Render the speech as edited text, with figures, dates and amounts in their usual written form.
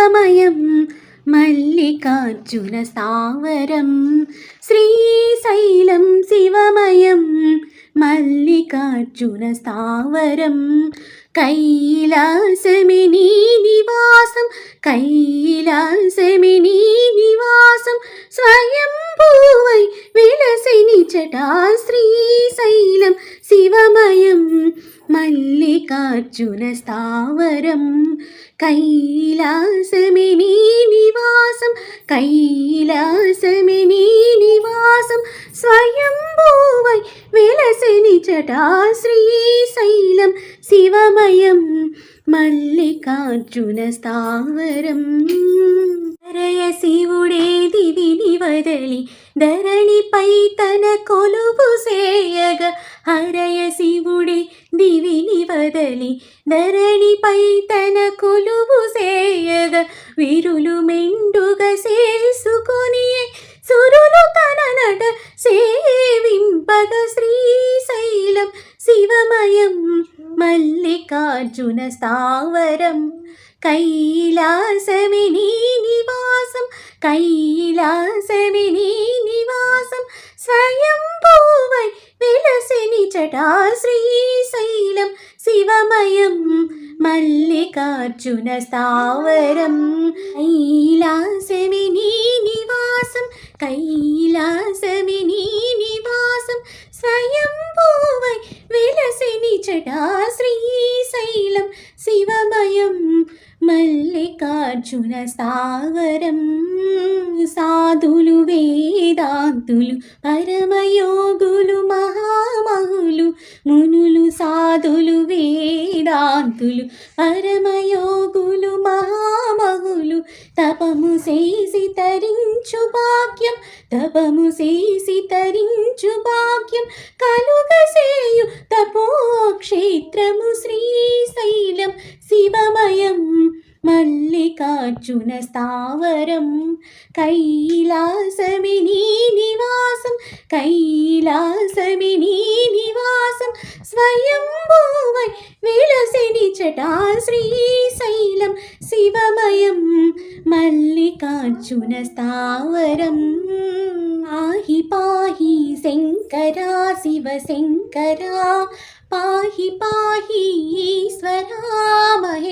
శివమయం మల్లికార్జున స్థావరం శ్రీశైలం శివమయం మల్లికార్జున స్థావరం కైలాసమే నీ నివాసం కైలాసమే నీ నివాసం స్వయంభూవై విలసినిచట శ్రీశైలం శివమయం మల్లికార్జున స్థావరం కైలాసమే నీ నివాసం కైలాసమే నీ నివాసం స్వయంభూవై విలసినిచట శ్రీశైలం శివమయం మల్లికార్జున స్థావరం హరయ శివుడే దివిని వదలి ధరణిపై తన కొలువు సేయగ హరయ శివుడే దివిని వదలి ధరణిపై తన కొలువు సేయగ వీరులు మెండుగా చేసుకొని సురులు తన నట సేవింపగ శ్రీశైలం శివమయం మల్లికార్జున స్థావరం కైలాసమే నీ నివాసం కైలాసమే నీ నివాసం స్వయంభూవై విలసినిచట శ్రీశైలం శివమయం మల్లికార్జున స్థావరం కైలాసమే నీ నివాసం కైలాసమే నీ నివాసం స్వయంభూవై విలసినిచట శ్రీశైలం శివమయం మల్లికార్జున స్థావరం సాధులు వేదాంతులు పరమయోగులు మహామహులు మునులు సాధులు వేదాంతులు పరమయోగులు మహామహులు తపము చేసి తరించు భాగ్యం తపము చేసి తరించు భాగ్యం కలుగసేయు తపోక్షేత్రము శ్రీశైలం శివమయం మల్లికార్జున స్థావరం కైలాసమే నీ నివాసం కైలాసమే నీ నివాసం స్వయంభూవై విలసినిచట శ్రీశైలం శివమయం మల్లికార్జున స్థావరం పాహి పాహి శంకరా శివ శంకరా పాహి పాహి ఈశ్వరా మహేశ్వరా